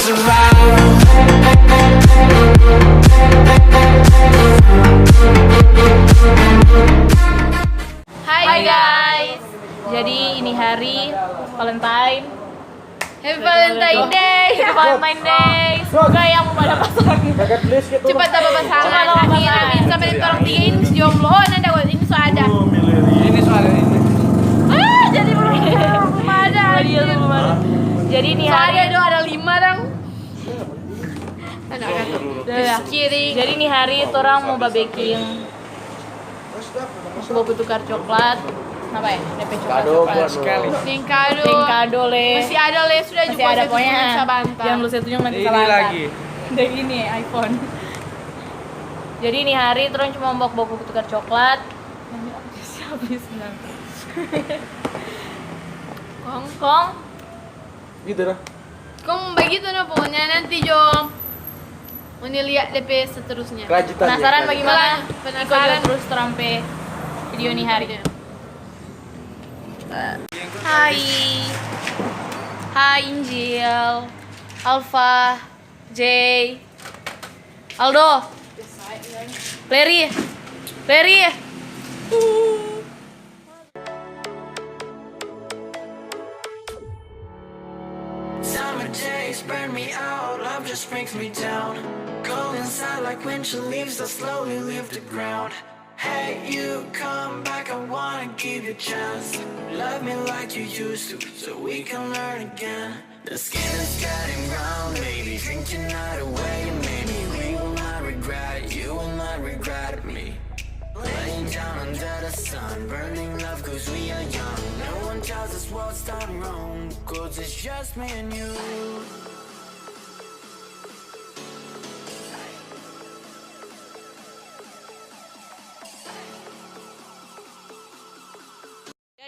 survive. Hai guys, jadi ini hari Valentine. Happy Valentine Day. Happy Valentine Day. Semoga yang mau pada pasangan cepat dapat pasangan. Amin amin. Sampai orang tiga ini jomblo. Oh nanda ini so ada. Ini soalnya ini. Jadi belum ada. Jadi ini hari ada 5 dong. Jadi ini hari orang mau baking. Mau tukar coklat. Apa ya? DP coklat Sekali. Kado le. Masih ada le, sudah Masih juga ada saya pokoknya. bisa bantah. Yang lu saya tunjuk nanti Ini salah. lagi. Dan ini iPhone. Jadi ini hari terus cuma bawa buku tukar coklat. Habis nanti. Kong. Gitu dah. Kong begitu nah pokoknya nanti Jom. Mau lihat DP seterusnya. Kelanjutannya. Penasaran bagaimana? Penasaran. Ikut terus sampai video ini hari. Hai. Hai Injil. Alfa. J. Aldo. Larry. Summer days burn me out, love just brings me down. Cold inside like winter leaves that slowly leave the ground. Hey, you come back, I wanna give you a chance. Love me like you used to, so we can learn again. The skin is getting brown, maybe drink your night away. Maybe we will not regret it, you will not regret me. Laying down under the sun, burning love cause we are young. No one tells us what's done wrong, cause it's just me and you.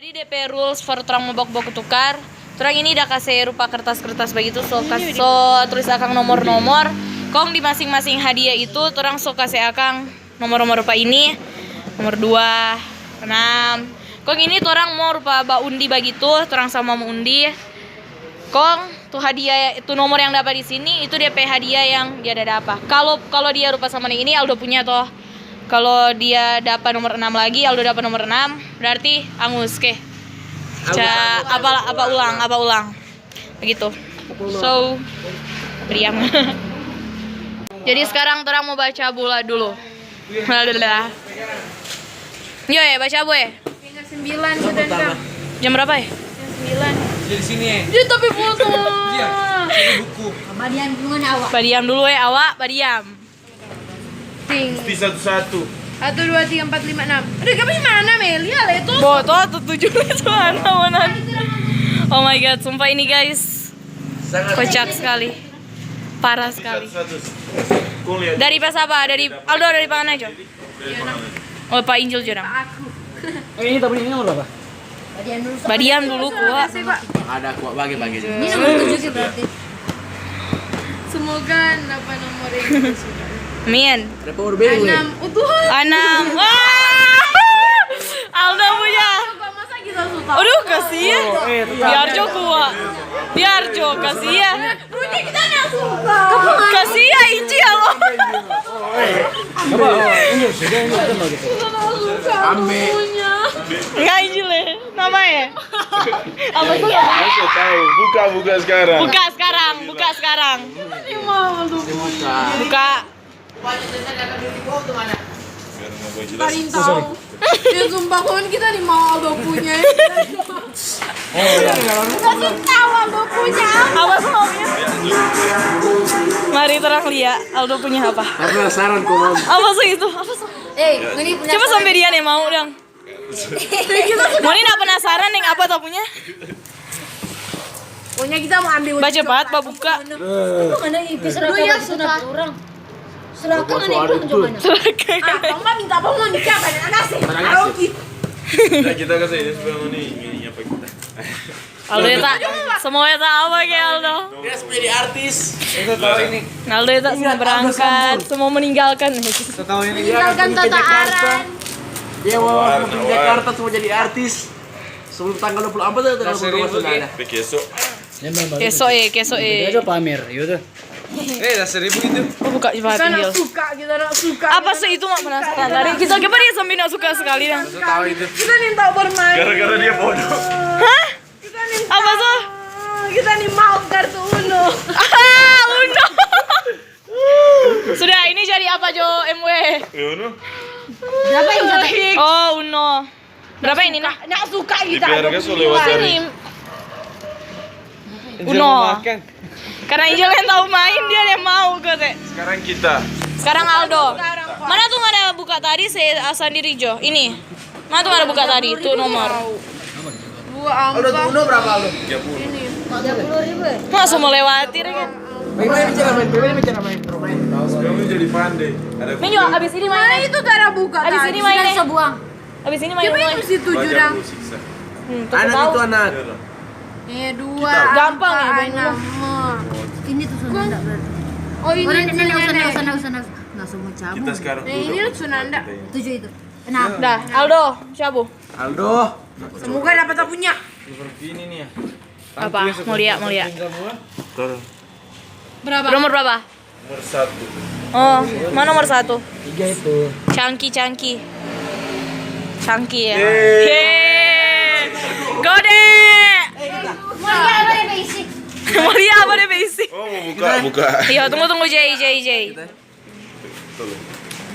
Jadi DP rules for terang mau bok tukar. Terang ini udah kasih rupa kertas-kertas begitu, so tulis akang nomor-nomor. Kong di masing-masing hadiah itu terang so kasih akang nomor-nomor rupa ini. Nomor 2, 6. Kong ini orang mau rupa undi begitu, terang sama mau undi. Kong tuh hadiah itu nomor yang dapat di sini itu DP hadiah yang dia ada apa. Kalau dia rupa sama ini Aldo punya toh. Kalau dia dapat nomor 6 lagi, Aldo dapat nomor 6, berarti angus ke. Apa ulang. Begitu. So, beriam. Jadi sekarang orang mau baca bola dulu. Yo ya, baca boy. Tinggal 9 sudah Kang. Jam berapa ya? Jam 9. Jadi sini ya. Dia tapi foto. Iya. Ini buku. Badiam dulu ya, awak, badiam. Ting. Di satu-satu. 1 2 3 4 5 6. Aduh, kamu mana Melia lah itu? Boto tuh 7 itu mana. Oh my god, sumpah ini guys. Kocak sekali. Parah sekali. Kuliah. Dari pas apa? Dari Aldo dari mana aja? Oh, Pak Injil jurang. Aku. Ini tapi ini nomor berapa? Badiam dulu kuat. Ada kuat bagi-bagi. Ini nomor 7 sih berarti. Semoga apa nomor ini sudah. Min. Ada power bank. 6. Tuhan. 6. Wah! Aldo punya. Masa kita suka? Aduh, kasihan. Biar Jo kuat. Biar Jo kasihan. Punya kita enggak suka. Kasihan Injil. Apa? Ini sudah kan gitu. Punya. Enggak Injil ya. Namanya. Apa tuh ya? Saya tahu. Buka sekarang. Buka sekarang. Ini mau tuh punya. Buka. Paling tahu. Ya sumpah kawan kita nih mau Aldo punya. Langsung tahu Aldo punya. Awas maunya. Mari terang lihat Aldo punya apa. Penasaran kok mau. Apa sih itu? Ini punya. Coba sampai dia nih mau dong. Mau ini penasaran yang apa tau punya? Pokoknya kita mau ambil. Baca cepat, buka. Mana itu seragam suka orang. Seragam mana itu mana? Kamu mah minta apa mau nikah kan anak sih. Tahu gitu. Nah, kita kasih ini sebelum ini apa kita. Aldo tak semuanya tak apa kayak Aldo. Dia menjadi artis. Kita tahu ini. Aldo tak semua berangkat, semua meninggalkan. Kita tahu ini. Tinggalkan Tata Aran. Dia mau ke Jakarta semua jadi artis. Sebelum tanggal 24 atau tanggal 22 sudah ada. Besok. Keso Aja pamer, yaudah. Dah 1.000 itu. Oh, buka Kita Happy nak Meal. suka, kita nak suka. Apa sih itu mak penasaran dari kita kemarin dia sambil nak suka sekali nah. Tahu itu. Kita nih tak bermain. Gara-gara dia bodoh. Hah? Kita nih Apa tuh? kita nih mau kartu Uno. Uno. Sudah ini jadi apa Jo MW? Uno. Berapa yang kata? Oh Uno. Berapa ini nah? Nak suka Di kita. PRG so lewat Sini. Uno. Karena Angel yang tahu main dia yang mau kata. Sekarang kita. Sekarang Aldo. Mana tuh nggak ada buka tadi saya sendiri Jo. Ini. Mana tuh nggak ada buka tadi? Itu nomor. Dua angka. Uno berapa lu? 30.000. Masa mau lewati kan? Kamu jadi pandai. Ada Min Jo, abis ini Mana main. itu cara buka? Abis tadi? ini main nih. sebuang. Abis ini main. Coba yang Main. situ belajar jurang. dulu siksa. Tahu. anak. Dua. Gampang ya, angka mainnya. enam. Ini tuh Sunanda berarti. Oh ini Nggak Sunanda. usah. Nggak semua cabut. Kita sekarang Nah, ini duduk. Sunanda. 7 itu. Nah, Dah, Aldo, Syabu. Aldo. Semoga dapat tak punya. Seperti ini nih ya. Apa? Mau lihat. Turun. Berapa? Nomor berapa? Nomor 1. Oh, mana nomor 1? 3 itu. Cangki ya. Yeay. Yeay. Gode. Mau lihat apa deh basic? Oh, mau buka. Iya, tunggu Jay.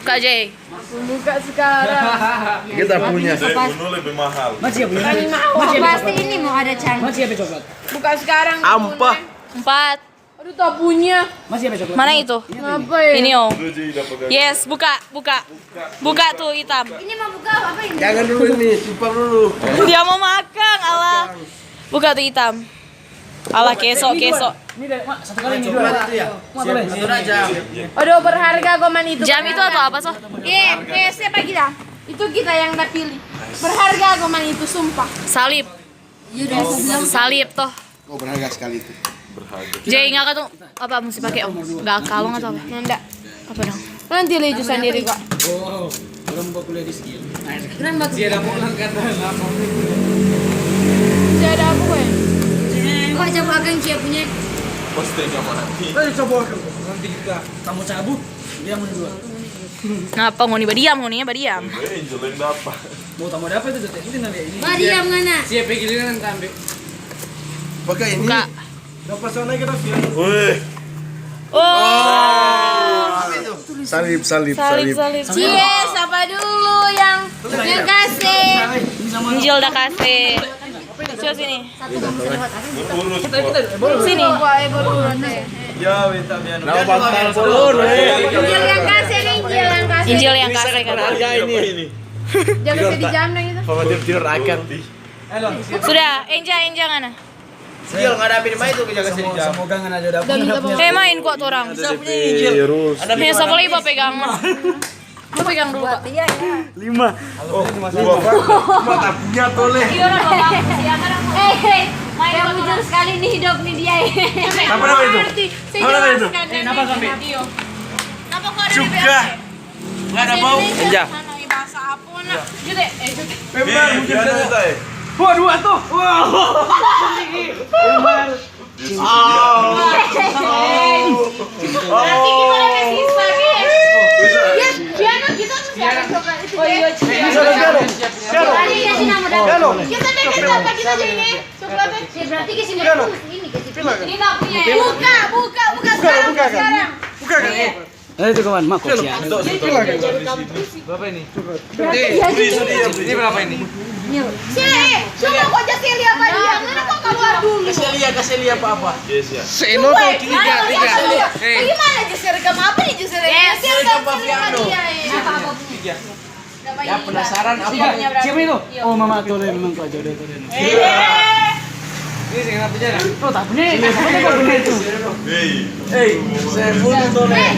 Buka Jay. Buka sekarang. Kita punya. Uno lebih mahal. Masih ya punya. Kami mau. pasti ini mau ada canggih. Masih ya coklat. Buka sekarang. Ampa. 4. Aduh tak punya. Masih ya coklat. Mana itu? Apa ya? Ini Om. Udah jadi dapat. Yes, buka. Buka tuh hitam. Ini mau buka apa ini? Jangan dulu ini, simpang dulu. Dia mau makan, Allah. Buka tuh hitam. Allah keso. Ini deh, Mak, satu kali ini dua. Mak boleh. Aduh berharga goman itu. Jam itu atau apa, So? Siapa kita? Itu kita yang udah pilih. Berharga goman itu sumpah. Salib. Salib toh. Oh berharga sekali itu. Jay enggak tuh apa mesti pakai Om? Enggak kalung atau apa? Nanda. Apa dong? Nanti leju sendiri kok. Oh, orang mau kuliah di skill. Keren banget. Dia ada pulang kata lapor. Tidak ada apa ya? Kok coba akan siap punya. Posting sama nanti. Ayo coba nanti kita kamu cabut, dia mau dua. Ngapa ngoni badiam ngoninya badiam. Angel yang dapat. Mau tamu dapat itu teh. Ini nanti ini. Diam mana? Siapa giliran nanti ambil. Pakai ini. Buka. Dapat sana kita sih. Wih. Oh. Salib. Salib. Cie, siapa dulu yang kasih? Injil udah kasih. Coba sini. Urus. Sini. Ya, minta biar. Nah, bantal telur. Injil yang kasih nih, Injil yang kasih. Injil yang kasih kan. Harga ini. Jangan sedih jam dong itu. Pematir tidur akan. Halo. Sudah, enja mana? Injil enggak ada pindah itu jaga sini jam. Semoga nggak ada dapat. Main kok tuh orang. Terus. Nih, siapa lagi bawa pegang? Lu pegang dulu, Pak. Oh, gua apa? Mata punya toleh. Iya, orang bawa. Siapa orang? Main Yang kok bujur sekali nih hidup nih dia. Apa nama itu? Apa nama itu? Kenapa sampai? Kenapa kok ada di Suka. BLT? Enggak ada bau. Enja. Bahasa apa nak? Jute, Jute. Memang hujan saya. Wah, dua tuh. Wah. Nanti gimana ke siswa, guys? Piano kita tuh siapa coklat itu. Oh iya, Tadi kasih nama dah. Kita deh apa kita aja ini coklatnya. Ya, berarti kasih nama ini kasih. ini enggak punya ya. Buka sekarang. Eh itu kawan, mak kok siapa? Berapa ini? Ini berapa ini? Coba kok jadi lihat apa dia? Mana kok keluar dulu? Kasih lihat apa? Yes ya. Seno tuh tiga. Bagaimana justru rekam apa nih justru rekam? Rekam dia. Ya penasaran apa? Siapa itu? Oh mama tuh memang kok jodoh tuh. Ini sih kenapa jalan? Oh tak punya. Apa kok punya itu? Hey, saya punya toleh.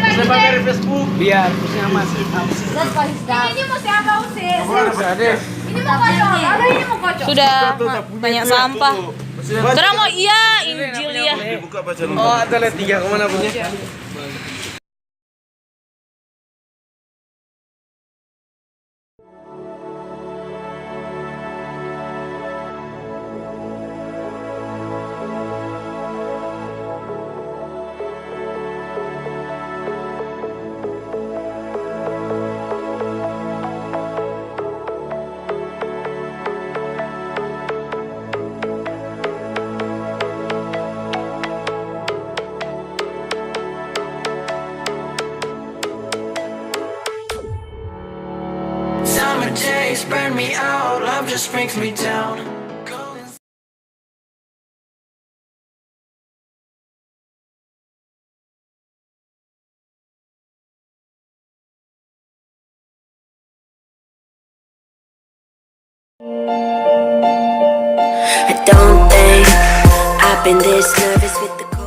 Saya pakai di Facebook. Biar punya aman. Ini mau siapa usir? Ada. Ini mau kocok. Ada ini mau kocok. Sudah banyak sampah. Terang mau iya, Injil ya. Dibuka baca dulu. Oh, ada lihat 3 kemana punya? days burn me out, love just brings me down. Go inside. I don't think I've been this nervous with the